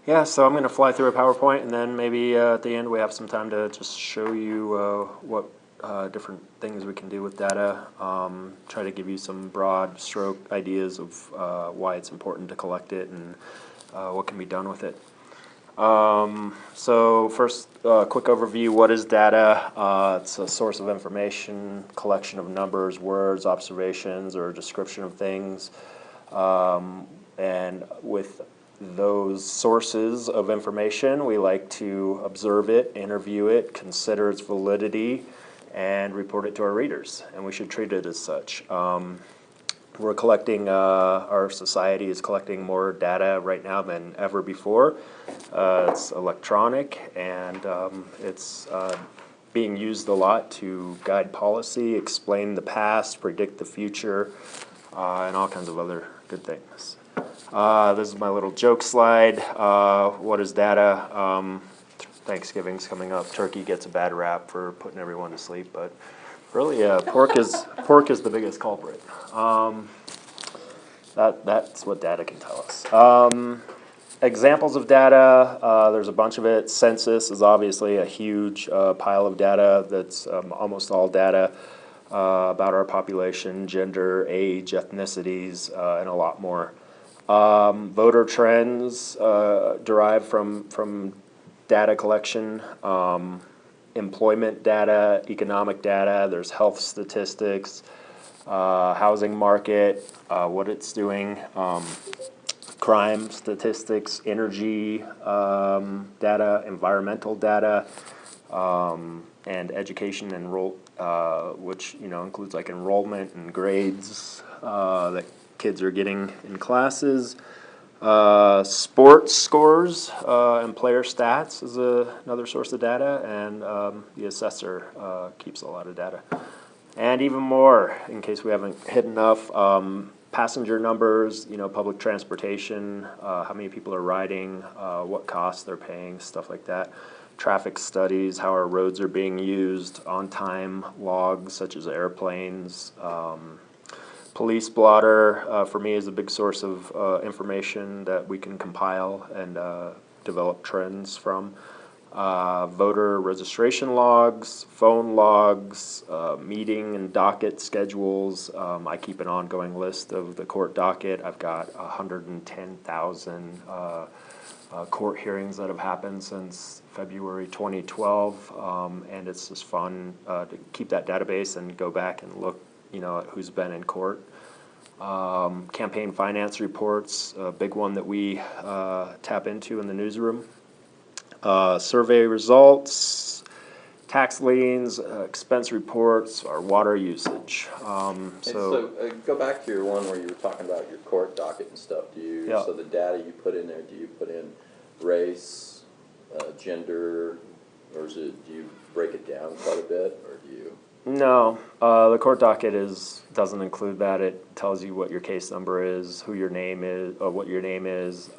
Yeah, so I'm going to fly through a PowerPoint, and then maybe at the end we have some time to just show you what different things we can do with data. Try to give you some broad stroke ideas of why it's important to collect it and what can be done with it. So first, quick overview, what is data? It's a source of information, collection of numbers, words, observations, or description of things. And with those sources of information, we like to observe it, interview it, consider its validity, and report it to our readers. And we should treat it as such. We're collecting, our society is collecting more data right now than ever before. It's electronic, and it's being used a lot to guide policy, explain the past, predict the future, and all kinds of other good things. This is my little joke slide. What is data? Thanksgiving's coming up. Turkey gets a bad rap for putting everyone to sleep, but really, pork is the biggest culprit. That's what data can tell us. Examples of data, there's a bunch of it. Census is obviously a huge pile of data that's almost all data about our population, gender, age, ethnicities, and a lot more. Voter trends derive from data collection, employment data, economic data, there's health statistics, housing market, what it's doing, crime statistics, energy data, environmental data, and education which includes like enrollment and grades that kids are getting in classes. Sports scores and player stats is another source of data, and the assessor keeps a lot of data. And even more, in case we haven't hit enough, passenger numbers, public transportation, how many people are riding, what costs they're paying, stuff like that. Traffic studies, how our roads are being used, on-time logs such as airplanes. Police blotter, for me, is a big source of information that we can compile and develop trends from. Voter registration logs, phone logs, meeting and docket schedules. I keep an ongoing list of the court docket. I've got 110,000 court hearings that have happened since February 2012, and it's just fun to keep that database and go back and look at who's been in court. Campaign finance reports, a big one that we tap into in the newsroom. Survey results, tax liens, expense reports, our water usage. So go back to your one where you were talking about your court docket and stuff. So the data you put in there, do you put in race, gender, or do you break it down quite a bit, or do you? No, the court docket doesn't include that. It tells you what your case number is, who your name is, what your name is,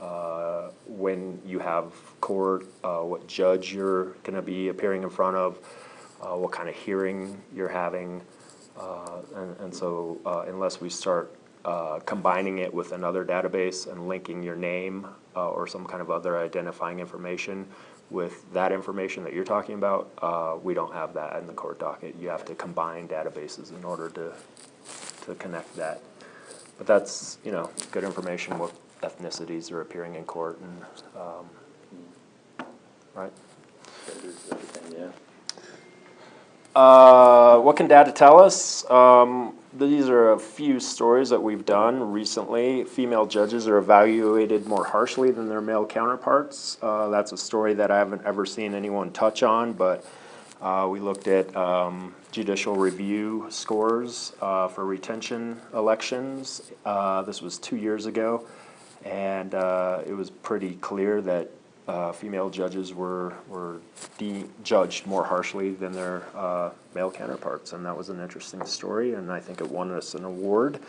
when you have court, what judge you're going to be appearing in front of, what kind of hearing you're having, and so unless we start combining it with another database and linking your name or some kind of other identifying information with that information that you're talking about, we don't have that in the court docket. You have to combine databases in order to connect that. But that's good information, what ethnicities are appearing in court, and right. What can data tell us? These are a few stories that we've done recently. Female judges are evaluated more harshly than their male counterparts. That's a story that I haven't ever seen anyone touch on, but we looked at judicial review scores for retention elections. This was 2 years ago, and it was pretty clear that female judges were judged more harshly than their male counterparts, and that was an interesting story, and I think it won us an award,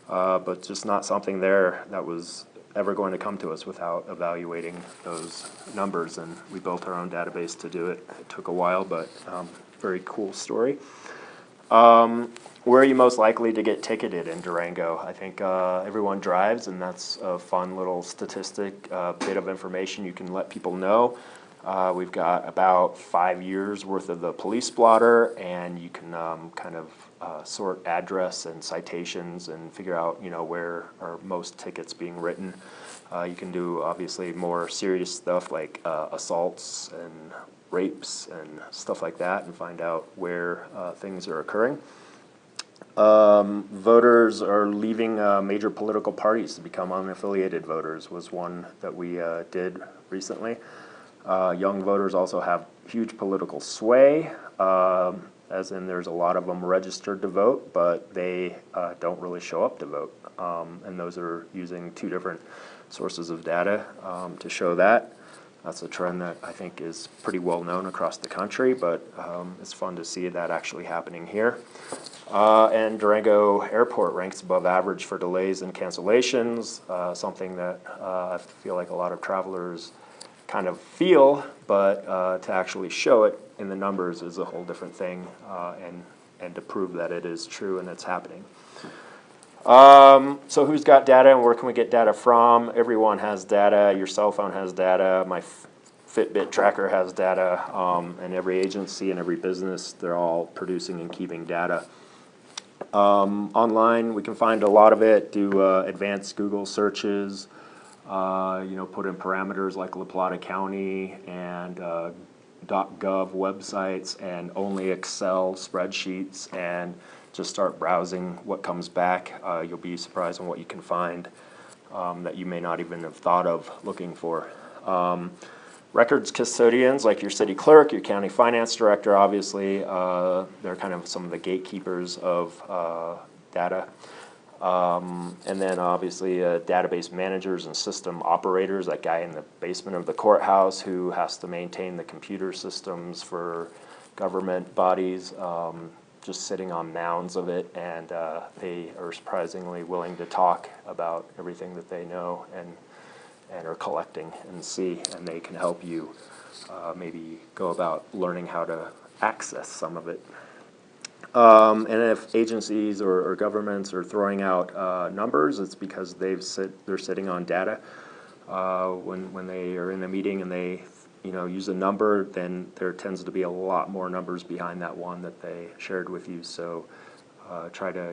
but just not something there that was ever going to come to us without evaluating those numbers, and we built our own database to do it. It took a while, but very cool story. Where are you most likely to get ticketed in Durango? I think everyone drives, and that's a fun little statistic, bit of information you can let people know. We've got about 5 years worth of the police blotter, and you can kind of sort address and citations and figure out, where are most tickets being written. You can do obviously more serious stuff like assaults and rapes and stuff like that, and find out where things are occurring. Voters are leaving major political parties to become unaffiliated voters was one that we did recently. Young voters also have huge political sway, as in there's a lot of them registered to vote, but they don't really show up to vote. And those are using two different sources of data to show that. That's a trend that I think is pretty well known across the country, but it's fun to see that actually happening here. And Durango Airport ranks above average for delays and cancellations, something that I feel like a lot of travelers kind of feel, but to actually show it in the numbers is a whole different thing, and to prove that it is true and it's happening. So who's got data and where can we get data from? Everyone has data. Your cell phone has data. My Fitbit tracker has data, and every agency and every business, they're all producing and keeping data. Online, we can find a lot of it, do advanced Google searches, put in parameters like La Plata County and .gov websites and only Excel spreadsheets, and just start browsing what comes back. You'll be surprised on what you can find that you may not even have thought of looking for. Records custodians, like your city clerk, your county finance director, obviously, they're kind of some of the gatekeepers of data. And then obviously database managers and system operators, that guy in the basement of the courthouse who has to maintain the computer systems for government bodies, just sitting on mounds of it, and they are surprisingly willing to talk about everything that they know and are collecting and see, and they can help you maybe go about learning how to access some of it. And if agencies or governments are throwing out numbers, it's because they're sitting on data. When they are in a meeting and they use a number, then there tends to be a lot more numbers behind that one that they shared with you. So try to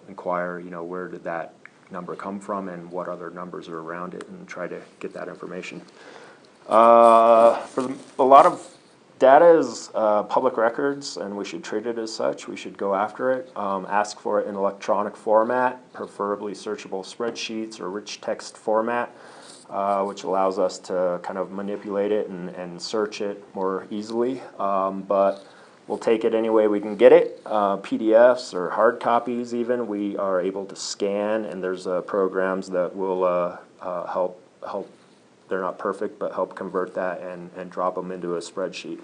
inquire where did that number come from and what other numbers are around it, and try to get that information. A lot of data is public records, and we should treat it as such. We should go after it. Ask for it in electronic format, preferably searchable spreadsheets or rich text format, which allows us to kind of manipulate it and search it more easily. But we'll take it any way we can get it. PDFs or hard copies even, we are able to scan, and there's programs that will help. They're not perfect, but help convert that and drop them into a spreadsheet.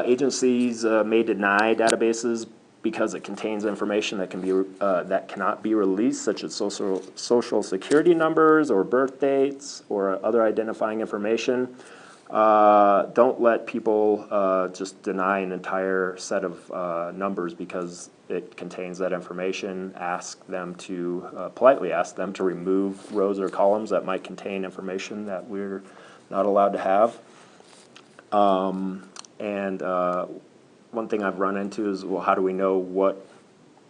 Agencies may deny databases because it contains information that that cannot be released, such as social security numbers or birth dates or other identifying information. Don't let people just deny an entire set of numbers because it contains that information. Politely ask them to remove rows or columns that might contain information that we're not allowed to have. And one thing I've run into is, well, how do we know what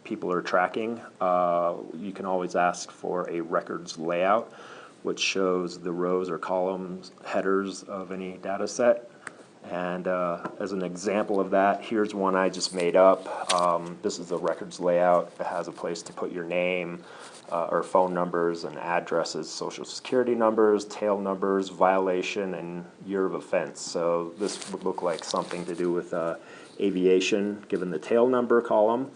people are tracking? You can always ask for a records layout, which shows the rows or columns, headers of any data set. And as an example of that, here's one I just made up. This is the records layout. It has a place to put your name or phone numbers and addresses, social security numbers, tail numbers, violation, and year of offense. So this would look like something to do with aviation, given the tail number column.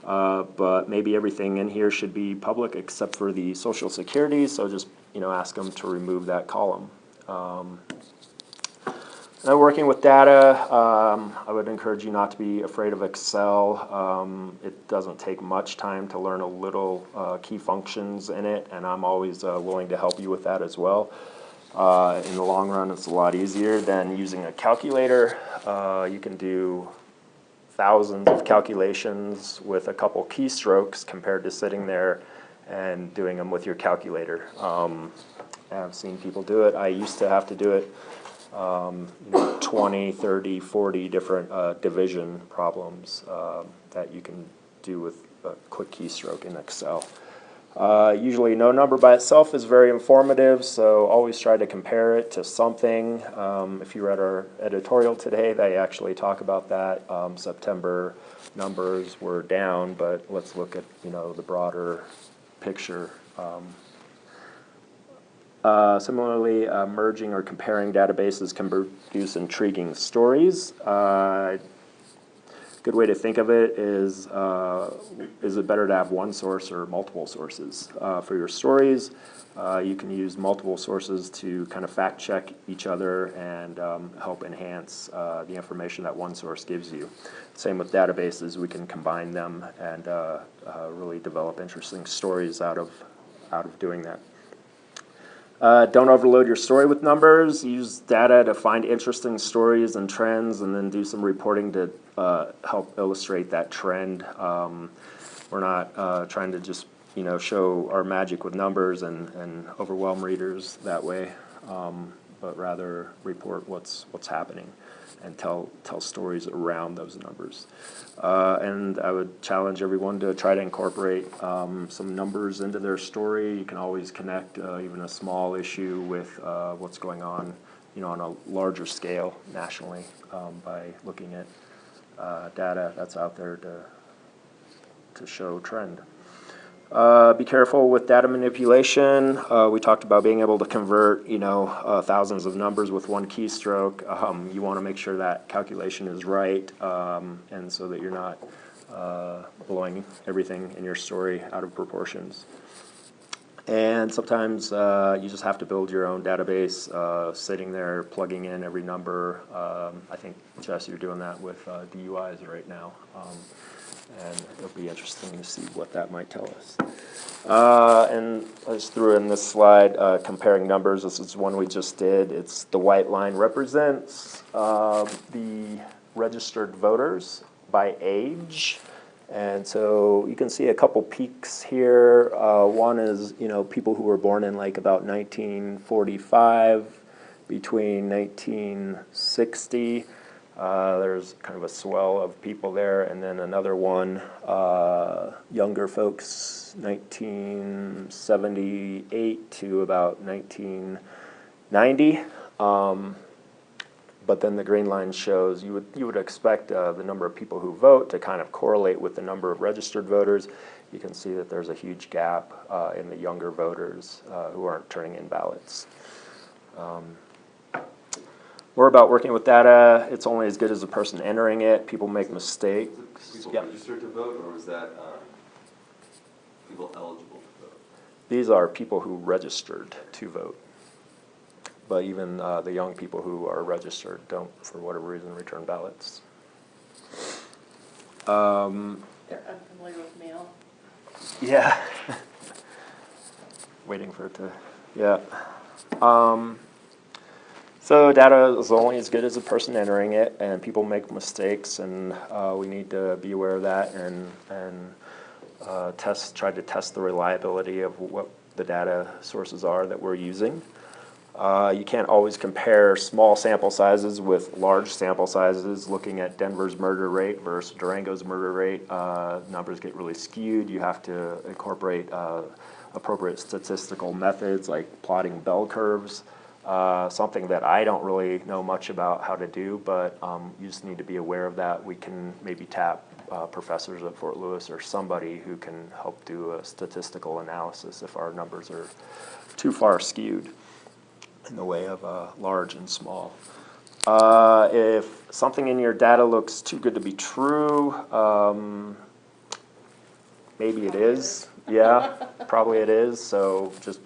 But maybe everything in here should be public except for the social security, so just ask them to remove that column. Now, working with data, I would encourage you not to be afraid of Excel. It doesn't take much time to learn a little key functions in it, and I'm always willing to help you with that as well. In the long run, it's a lot easier than using a calculator. You can do thousands of calculations with a couple keystrokes compared to sitting there and doing them with your calculator. I've seen people do it. I used to have to do it 20, 30, 40 different division problems that you can do with a quick keystroke in Excel. Usually no number by itself is very informative, so always try to compare it to something. If you read our editorial today, they actually talk about that. September numbers were down, but let's look at the broader picture. Similarly, merging or comparing databases can produce intriguing stories. Good way to think of it is it better to have one source or multiple sources? For your stories, you can use multiple sources to kind of fact check each other and help enhance the information that one source gives you. Same with databases, we can combine them and really develop interesting stories out of doing that. Don't overload your story with numbers. Use data to find interesting stories and trends, and then do some reporting to help illustrate that trend. We're not trying to just show our magic with numbers and overwhelm readers that way, but rather report what's happening and tell stories around those numbers. And I would challenge everyone to try to incorporate some numbers into their story. You can always connect even a small issue with what's going on, on a larger scale nationally by looking at data that's out there to show trend. Be careful with data manipulation. We talked about being able to convert, thousands of numbers with one keystroke. You want to make sure that calculation is right, and so that you're not blowing everything in your story out of proportions. And sometimes you just have to build your own database, sitting there plugging in every number. I think, Jess, you're doing that with DUIs right now. And it'll be interesting to see what that might tell us. And I just threw in this slide comparing numbers. This is one we just did. It's the white line represents the registered voters by age. And so you can see a couple peaks here. One is, people who were born in like about 1945, between 1960. There's kind of a swell of people there, and then another one, younger folks, 1978 to about 1990. But then the green line shows you would expect the number of people who vote to kind of correlate with the number of registered voters. You can see that there's a huge gap in the younger voters who aren't turning in ballots. More about working with data. It's only as good as the person entering it. People make mistakes. People registered to vote, or is that people eligible to vote? These are people who registered to vote. But even the young people who are registered don't, for whatever reason, return ballots. They're unfamiliar with mail. Yeah. Waiting for it to, yeah. So data is only as good as the person entering it, and people make mistakes, and we need to be aware of that and try to test the reliability of what the data sources are that we're using. You can't always compare small sample sizes with large sample sizes. Looking at Denver's murder rate versus Durango's murder rate, numbers get really skewed. You have to incorporate appropriate statistical methods like plotting bell curves. Something that I don't really know much about how to do, but you just need to be aware of that. We can maybe tap professors at Fort Lewis or somebody who can help do a statistical analysis if our numbers are too far skewed in the way of large and small. If something in your data looks too good to be true, maybe it is. Yeah, probably it is. So just,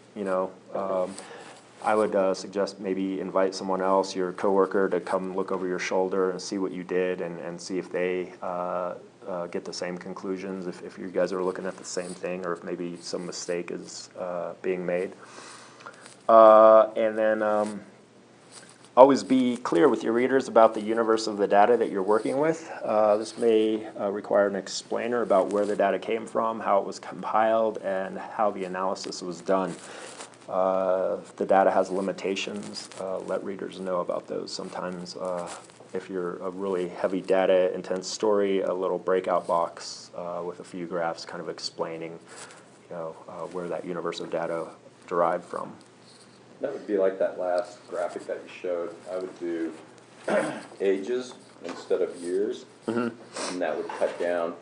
I would suggest maybe invite someone else, your coworker, to come look over your shoulder and see what you did and see if they get the same conclusions, if you guys are looking at the same thing, or if maybe some mistake is being made. And then Always be clear with your readers about the universe of the data that you're working with. This may require an explainer about where the data came from, how it was compiled, and how the analysis was done. If the data has limitations, let readers know about those. Sometimes if you're a really heavy data intense story, a little breakout box with a few graphs kind of explaining where that universe of data derived from. That would be like that last graphic that you showed. I would do ages instead of years, and that would cut down.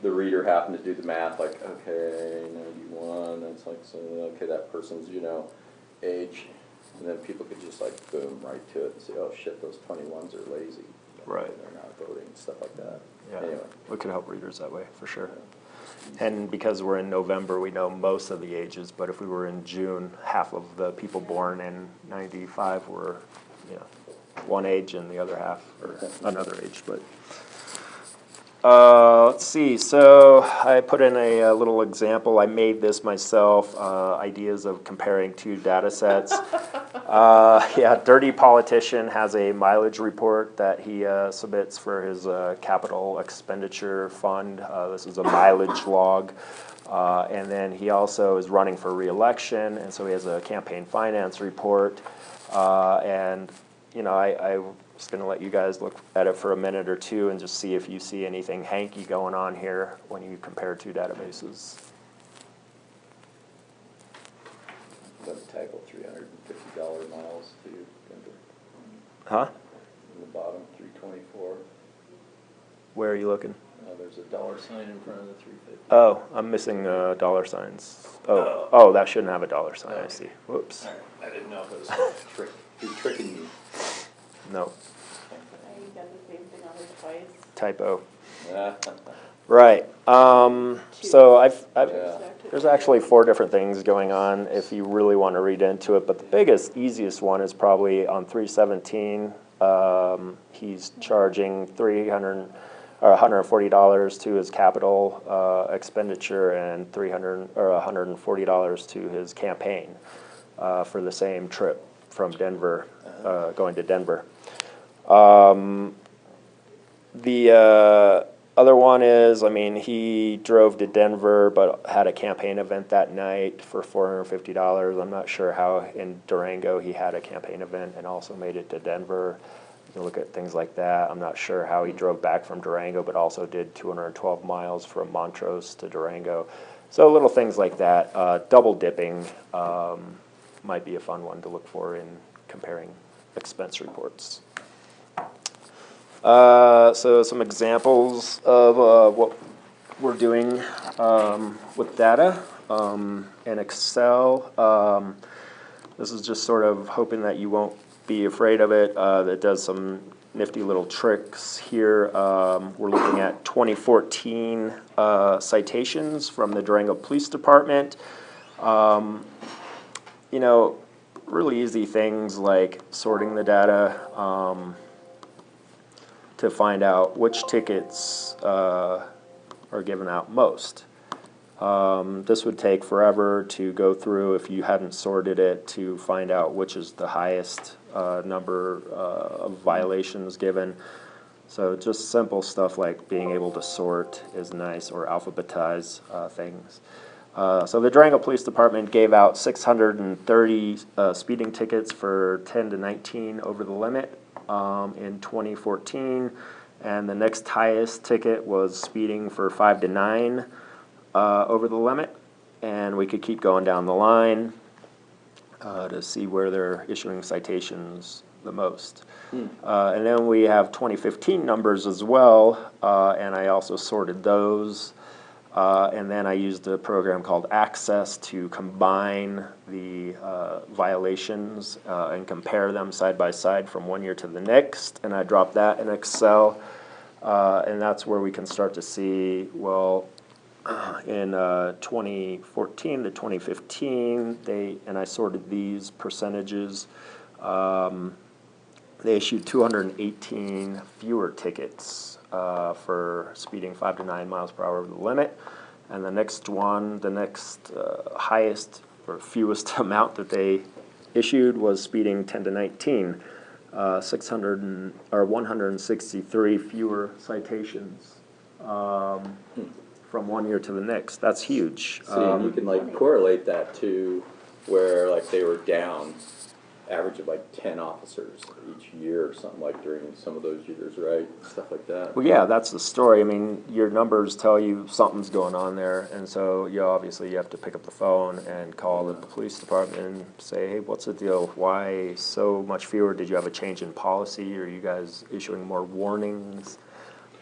The reader happened to do the math, like, okay, 91, that's like, so, okay, that person's, age. And then people could just, like, boom, right to it and say, oh, shit, those 21s are lazy. Right. And they're not voting, stuff like that. Yeah, anyway. We could help readers that way, for sure. And because we're in November, we know most of the ages, but if we were in June, half of the people born in 95 were, one age and the other half or another age. But let's see, so I put in a little example. I made this myself, ideas of comparing two data sets. Dirty Politician has a mileage report that he submits for his capital expenditure fund. This is a mileage log. And then he also is running for re-election, and so he has a campaign finance report. I was going to let you guys look at it for a minute or two and just see if you see anything hanky going on here when you compare two databases. Doesn't tackle $350 miles to Denver. Huh? In the bottom, 324. Where are you looking? There's a dollar sign in front of the 350. Oh, I'm missing dollar signs. Oh, that shouldn't have a dollar sign. I see. Whoops. I didn't know if it was you're tricking me. No. You got the same thing on there twice. Typo. Right. So there's actually 4 different things going on if you really want to read into it. But the biggest, easiest one is probably on 317. He's charging $140 to his capital expenditure and $140 to his campaign for the same trip from Denver, going to Denver. The other one is, he drove to Denver but had a campaign event that night for $450. I'm not sure how in Durango he had a campaign event and also made it to Denver. You can look at things like that. I'm not sure how he drove back from Durango but also did 212 miles from Montrose to Durango. So little things like that. Double dipping might be a fun one to look for in comparing expense reports. So some examples of what we're doing with data in Excel. This is just sort of hoping that you won't be afraid of it. It does some nifty little tricks here. We're looking at 2014 citations from the Durango Police Department. Really easy things like sorting the data to find out which tickets are given out most. This would take forever to go through if you hadn't sorted it to find out which is the highest number of violations given. So just simple stuff like being able to sort is nice, or alphabetize things. So the Durango Police Department gave out 630 speeding tickets for 10 to 19 over the limit in 2014, and the next highest ticket was speeding for 5 to 9 over the limit, and we could keep going down the line to see where they're issuing citations the most. And then we have 2015 numbers as well, and I also sorted those. And then I used a program called Access to combine the violations and compare them side by side from one year to the next. And I dropped that in Excel. And that's where we can start to see, well, in 2014 to 2015, and I sorted these percentages. They issued 218 fewer tickets for speeding 5 to 9 miles per hour over the limit. And the next highest or fewest amount that they issued was speeding 10 to 19. or 163 fewer citations from one year to the next. That's huge. See, and you can like correlate that to where like they were down average of like 10 officers each year or something like during some of those years, right? Stuff like that. Well, yeah, that's the story. I mean, your numbers tell you something's going on there, and so obviously you have to pick up the phone and call the police department and say, hey, what's the deal? Why so much fewer? Did you have a change in policy? Are you guys issuing more warnings?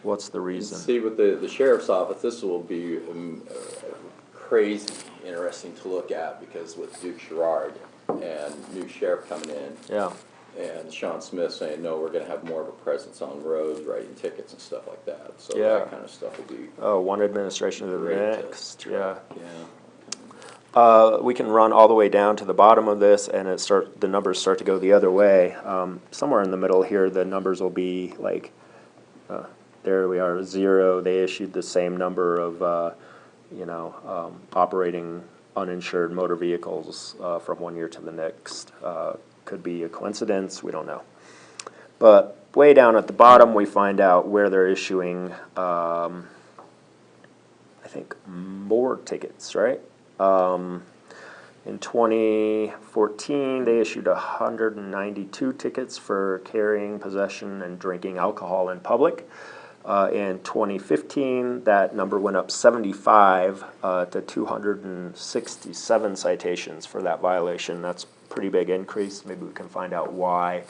What's the reason? See, with the sheriff's office, this will be crazy interesting to look at, because with Duke Sherrard and new sheriff coming in, Yeah. and Sean Smith saying, no, we're going to have more of a presence on roads, writing tickets and stuff like that. So Yeah. that kind of stuff will be One administration to the great to next. Yeah. Yeah. We can run all the way down to the bottom of this, and the numbers start to go the other way. Somewhere in the middle here, the numbers will be like, there we are, 0. They issued the same number of, operating uninsured motor vehicles from one year to the next. Could be a coincidence, we don't know. But way down at the bottom, we find out where they're issuing, I think, more tickets, right? In 2014, they issued 192 tickets for carrying, possession, and drinking alcohol in public. In 2015, that number went up 75 to 267 citations for that violation. That's a pretty big increase. Maybe we can find out why.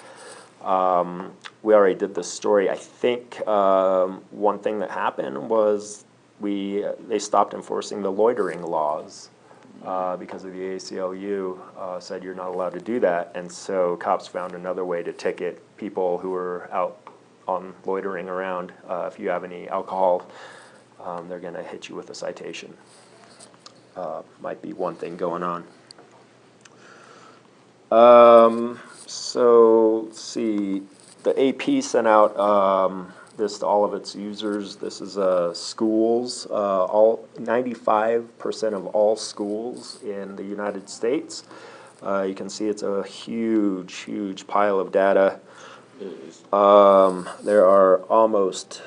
We already did this story. I think one thing that happened was they stopped enforcing the loitering laws because of the ACLU said you're not allowed to do that, and so cops found another way to ticket people who were out on loitering around. If you have any alcohol, they're going to hit you with a citation. Might be one thing going on. So let's see. The AP sent out this to all of its users. This is schools. All 95% of all schools in the United States. You can see it's a huge pile of data. There are almost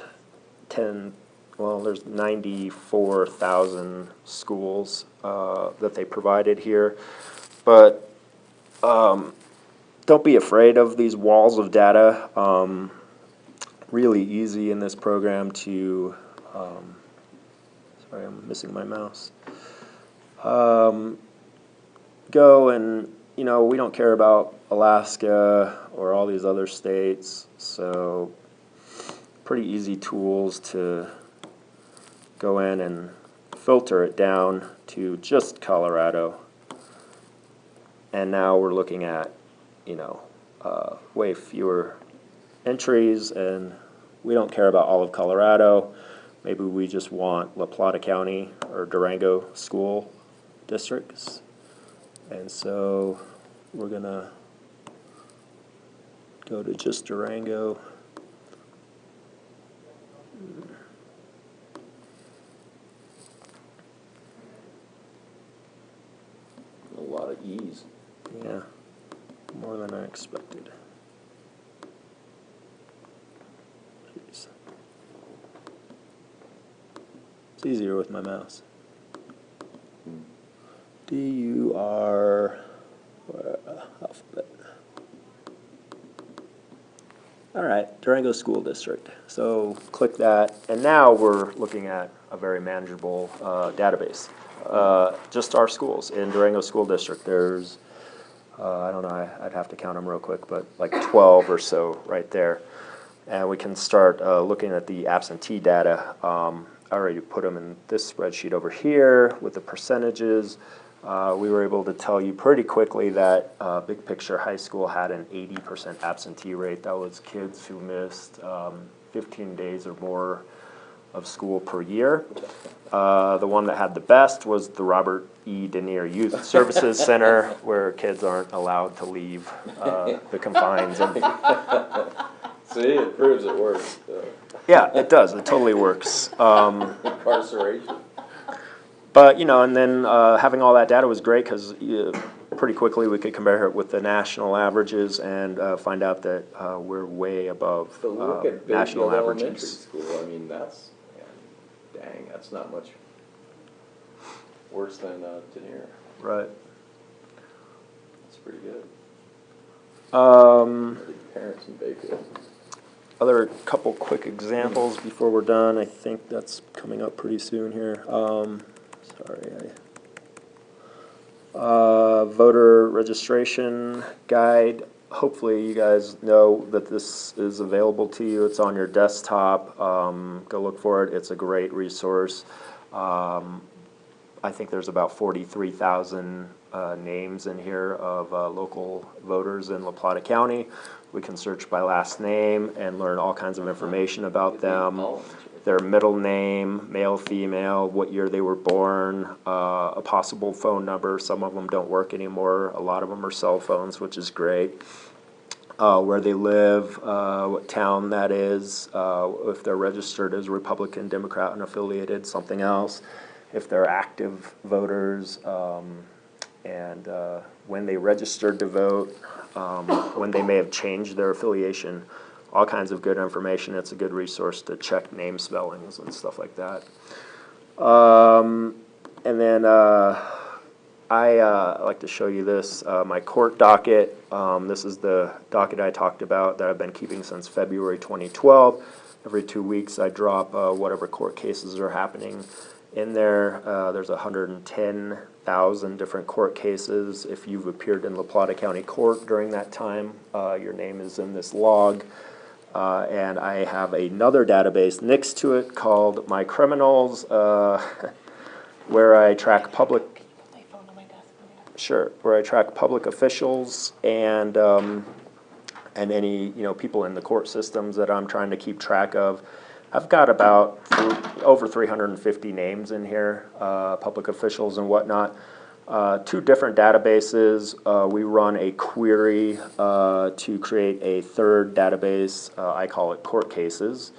there's 94,000 schools that they provided here. But don't be afraid of these walls of data. Really easy in this program to, sorry, I'm missing my mouse. Go and, we don't care about Alaska or all these other states, so pretty easy tools to go in and filter it down to just Colorado. And now we're looking at, way fewer entries, and we don't care about all of Colorado. Maybe we just want La Plata County or Durango school districts. And so we're going to go to just Durango. A lot of E's. Yeah, more than I expected. Jeez. It's easier with my mouse. D-U-R, alphabet. All right, Durango School District. So click that, and now we're looking at a very manageable database. Just our schools in Durango School District. There's, I don't know, I'd have to count them real quick, but like 12 or so right there. And we can start looking at the absentee data. I already put them in this spreadsheet over here with the percentages. We were able to tell you pretty quickly that Big Picture High School had an 80% absentee rate. That was kids who missed 15 days or more of school per year. The one that had the best was the Robert E. Denier Youth Services Center, where kids aren't allowed to leave the confines. And see, it proves it works. yeah, it does. It totally works. Incarceration. But, and then having all that data was great because pretty quickly we could compare it with the national averages and find out that we're way above But look at national Bayfield Elementary averages. School, I mean, that's, dang, that's not much worse than Denier. Right. That's pretty good. Um, The parents in Bayfield. Other couple quick examples before we're done. I think that's coming up pretty soon here. Sorry. Voter registration guide. Hopefully you guys know that this is available to you. It's on your desktop. Go look for it. It's a great resource. I think there's about 43,000 names in here of local voters in La Plata County. We can search by last name and learn all kinds of information about them. Their middle name, male, female, what year they were born, a possible phone number. Some of them don't work anymore. A lot of them are cell phones, which is great. Where they live, what town that is, if they're registered as Republican, Democrat, and affiliated, something else. If they're active voters, and when they registered to vote, when they may have changed their affiliation, all kinds of good information. It's a good resource to check name spellings and stuff like that. And then I like to show you this, my court docket. This is the docket I talked about that I've been keeping since February 2012. Every 2 weeks I drop whatever court cases are happening in there. There's 110,000 different court cases. If you've appeared in La Plata County Court during that time, your name is in this log. And I have another database next to it called My Criminals, where I track public. My phone on my desk. Sure, where I track public officials and any people in the court systems that I'm trying to keep track of. I've got about over 350 names in here, public officials and whatnot. 2 different databases. We run a query to create a third database. I call it court cases,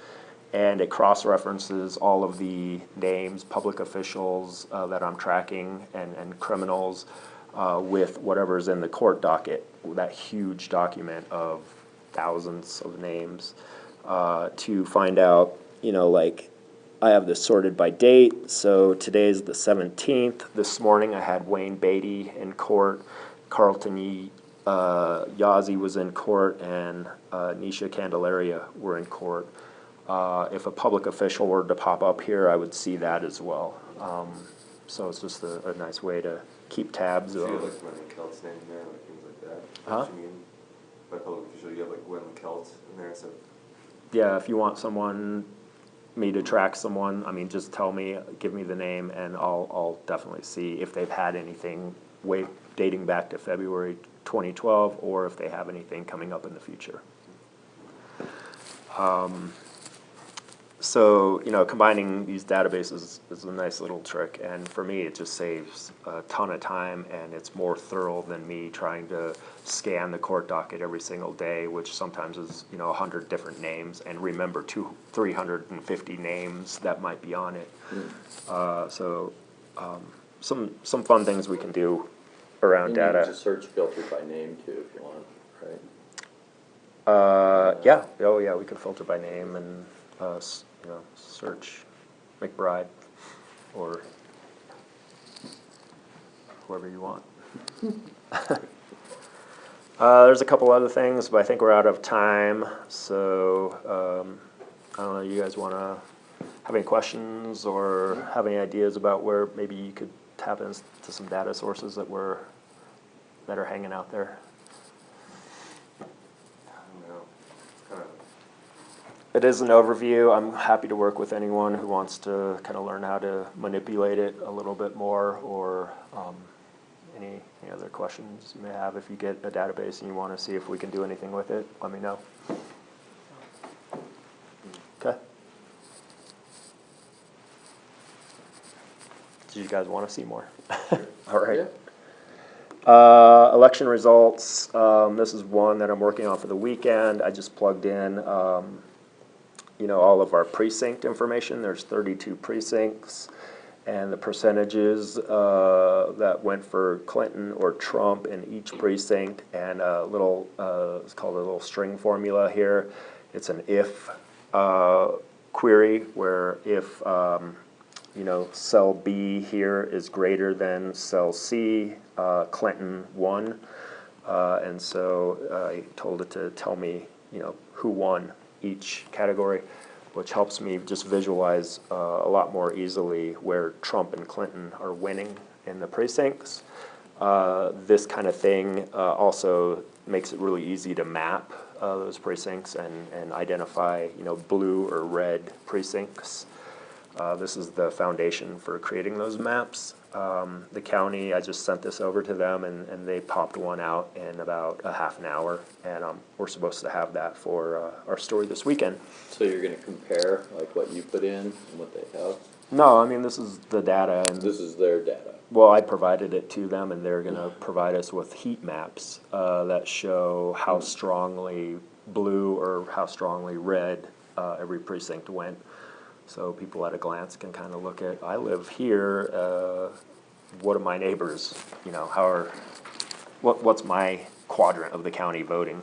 and it cross-references all of the names, public officials that I'm tracking, and criminals with whatever's in the court docket, that huge document of thousands of names, to find out, like, I have this sorted by date, so today's the 17th. This morning I had Wayne Beatty in court, Carlton Yazzie was in court, and Nisha Candelaria were in court. If a public official were to pop up here, I would see that as well. So it's just a nice way to keep tabs So you of. have like Gwen Kelt's name in there, like things like that? Huh? What you mean by public official, you have like Gwen Kelt in there, so. Yeah, if you want me to track someone, just tell me, give me the name, and I'll definitely see if they've had anything dating back to February 2012, or if they have anything coming up in the future. So, combining these databases is a nice little trick, and for me, it just saves a ton of time, and it's more thorough than me trying to scan the court docket every single day, which sometimes is, 100 different names, and remember 350 names that might be on it. Some fun things we can do around data. You can use a search filter by name too, if you want, right? Yeah. Oh, yeah. We could filter by name and search McBride or whoever you want. There's a couple other things, but I think we're out of time. So I don't know. You guys want to have any questions or have any ideas about where maybe you could tap into some data sources that are hanging out there? It is an overview. I'm happy to work with anyone who wants to kind of learn how to manipulate it a little bit more, or any other questions you may have. If you get a database and you want to see if we can do anything with it, let me know. Okay. Do you guys want to see more? All right. Yeah. Election results. This is one that I'm working on for the weekend. I just plugged in all of our precinct information. There's 32 precincts, and the percentages that went for Clinton or Trump in each precinct, and a little, it's called a little string formula here. It's an if query, where if you know, cell B here is greater than cell C, Clinton won, and so I told it to tell me, you know, who won each category, which helps me just visualize a lot more easily where Trump and Clinton are winning in the precincts. This kind of thing also makes it really easy to map those precincts and identify, you know, blue or red precincts. This is the foundation for creating those maps. The county, I just sent this over to them, and they popped one out in about a half an hour, and we're supposed to have that for our story this weekend. So you're going to compare like what you put in and what they have? No, I mean, this is the data. And this is their data? Well, I provided it to them, and they're going to provide us with heat maps that show how strongly blue or how strongly red every precinct went. So people at a glance can kind of look at, I live here, what are my neighbors, you know, what's my quadrant of the county voting?